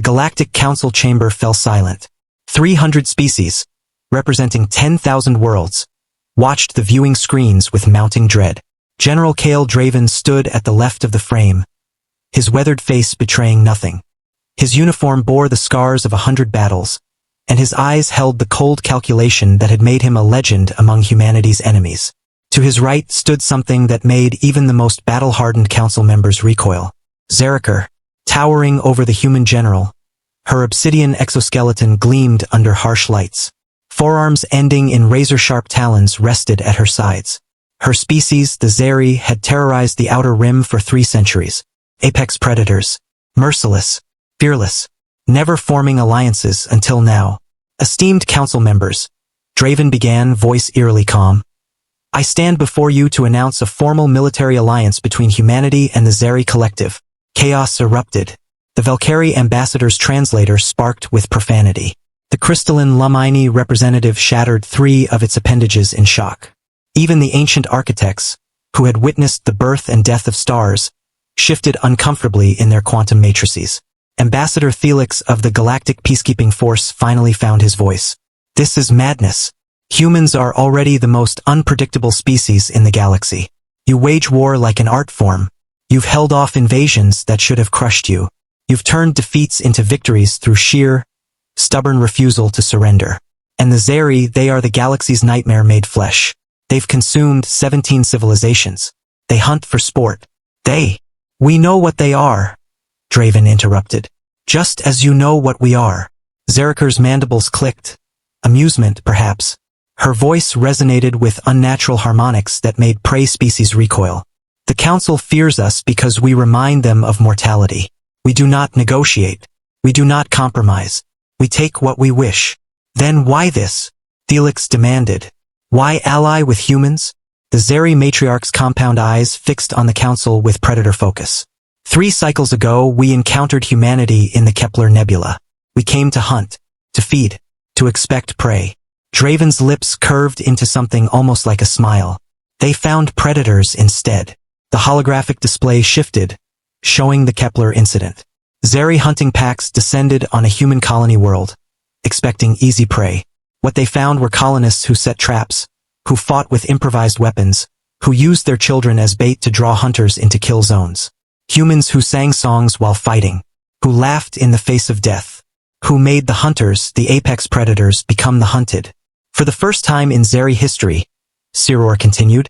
Galactic Council chamber fell silent. 300 species, representing 10,000 worlds, watched the viewing screens with mounting dread. General Kale Draven stood at the left of the frame, his weathered face betraying nothing. His uniform bore the scars of 100 battles, and his eyes held the cold calculation that had made him a legend among humanity's enemies. To his right stood something that made even the most battle-hardened council members recoil. Zaryi, towering over the human general. Her obsidian exoskeleton gleamed under harsh lights. Forearms ending in razor-sharp talons rested at her sides. Her species, the Zaryi, had terrorized the Outer Rim for 3 centuries. Apex predators, merciless, fearless, never forming alliances until now. Esteemed council members, Draven began, voice eerily calm. I stand before you to announce a formal military alliance between humanity and the Zaryi collective. Chaos erupted. The Valkyrie ambassador's translator sparked with profanity. The crystalline Lumini representative shattered 3 of its appendages in shock. Even the ancient architects, who had witnessed the birth and death of stars, shifted uncomfortably in their quantum matrices. Ambassador Felix of the Galactic Peacekeeping Force finally found his voice. This is madness. Humans are already the most unpredictable species in the galaxy. You wage war like an art form. You've held off invasions that should have crushed you. You've turned defeats into victories through sheer, stubborn refusal to surrender. And the Zaryi, they are the galaxy's nightmare made flesh. They've consumed 17 civilizations. They hunt for sport. We know what they are, Draven interrupted. Just as you know what we are. Zaryi's mandibles clicked. Amusement, perhaps. Her voice resonated with unnatural harmonics that made prey species recoil. The Council fears us because we remind them of mortality. We do not negotiate. We do not compromise. We take what we wish. Then why this? Felix demanded. Why ally with humans? The Zaryi matriarch's compound eyes fixed on the Council with predator focus. 3 cycles ago, we encountered humanity in the Kepler Nebula. We came to hunt, to feed, to expect prey. Draven's lips curved into something almost like a smile. They found predators instead. The holographic display shifted, showing the Kepler incident. Zaryi hunting packs descended on a human colony world, expecting easy prey. What they found were colonists who set traps, who fought with improvised weapons, who used their children as bait to draw hunters into kill zones. Humans who sang songs while fighting, who laughed in the face of death, who made the hunters, the apex predators, become the hunted. For the first time in Zaryi history, Siror continued,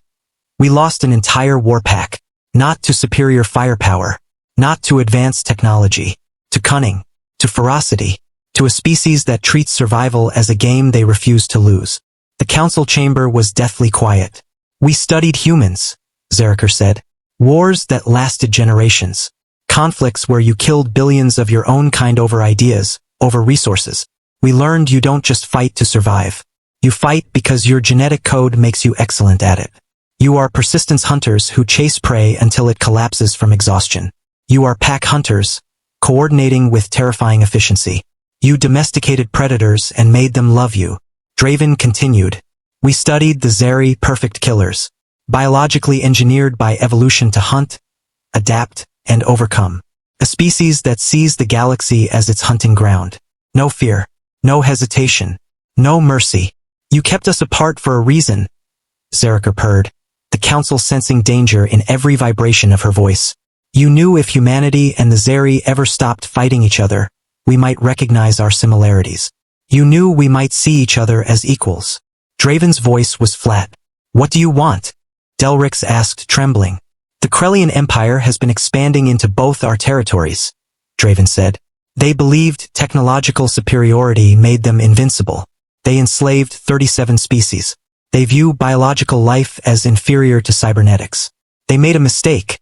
we lost an entire war pack, not to superior firepower, not to advanced technology, to cunning, to ferocity, to a species that treats survival as a game they refuse to lose. The council chamber was deathly quiet. We studied humans, Zaryi said. Wars that lasted generations. Conflicts where you killed billions of your own kind over ideas, over resources. We learned you don't just fight to survive. You fight because your genetic code makes you excellent at it. You are persistence hunters who chase prey until it collapses from exhaustion. You are pack hunters, coordinating with terrifying efficiency. You domesticated predators and made them love you. Draven continued. We studied the Zaryi perfect killers, biologically engineered by evolution to hunt, adapt, and overcome. A species that sees the galaxy as its hunting ground. No fear, no hesitation, no mercy. You kept us apart for a reason, Zaryi purred, the council sensing danger in every vibration of her voice. You knew if humanity and the Zaryi ever stopped fighting each other, we might recognize our similarities. You knew we might see each other as equals. Draven's voice was flat. What do you want? Delrix asked, trembling. The Krellian Empire has been expanding into both our territories, Draven said. They believed technological superiority made them invincible. They enslaved 37 species. They view biological life as inferior to cybernetics. They made a mistake,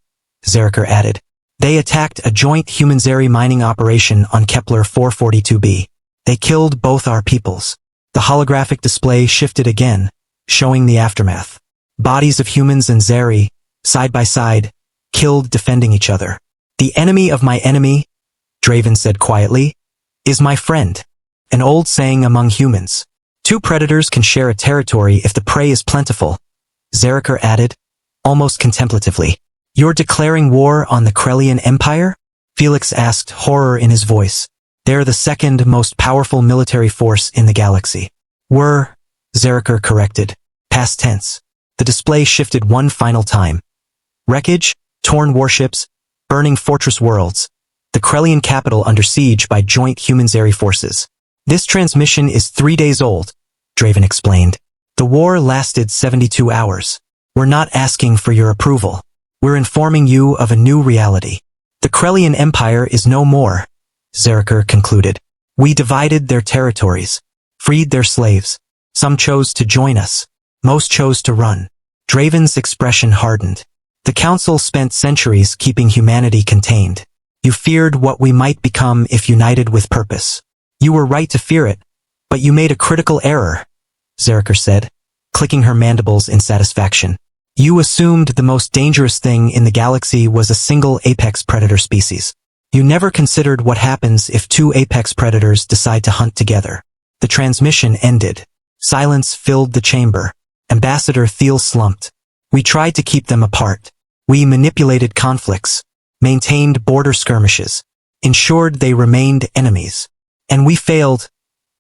Zaryi added. They attacked a joint human-Zaryi mining operation on Kepler 442b. They killed both our peoples. The holographic display shifted again, showing the aftermath. Bodies of humans and Zaryi, side by side, killed defending each other. The enemy of my enemy, Draven said quietly, is my friend. An old saying among humans. 2 predators can share a territory if the prey is plentiful, Zaryi added, almost contemplatively. You're declaring war on the Krellian Empire? Felix asked, horror in his voice. They're the second most powerful military force in the galaxy. Were, Zaryi corrected. Past tense. The display shifted one final time. Wreckage, torn warships, burning fortress worlds. The Krellian capital under siege by joint human-Zaryi forces. This transmission is 3 days old, Draven explained. The war lasted 72 hours. We're not asking for your approval. We're informing you of a new reality. The Krellian Empire is no more, Zaryi concluded. We divided their territories, freed their slaves. Some chose to join us. Most chose to run. Draven's expression hardened. The Council spent centuries keeping humanity contained. You feared what we might become if united with purpose. You were right to fear it, but you made a critical error, Zaryi said, clicking her mandibles in satisfaction. You assumed the most dangerous thing in the galaxy was a single apex predator species. You never considered what happens if two apex predators decide to hunt together. The transmission ended. Silence filled the chamber. Ambassador Thiel slumped. We tried to keep them apart. We manipulated conflicts, maintained border skirmishes, ensured they remained enemies. And we failed,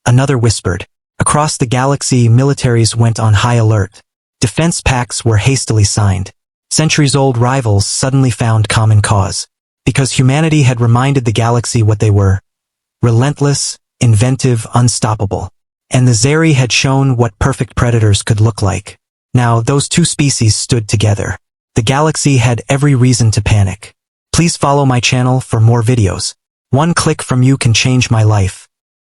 another whispered. Across the galaxy, militaries went on high alert. Defense pacts were hastily signed. Centuries-old rivals suddenly found common cause. Because humanity had reminded the galaxy what they were. Relentless, inventive, unstoppable. And the Zaryi had shown what perfect predators could look like. Now, those two species stood together. The galaxy had every reason to panic. Please follow my channel for more videos. One click from you can change my life.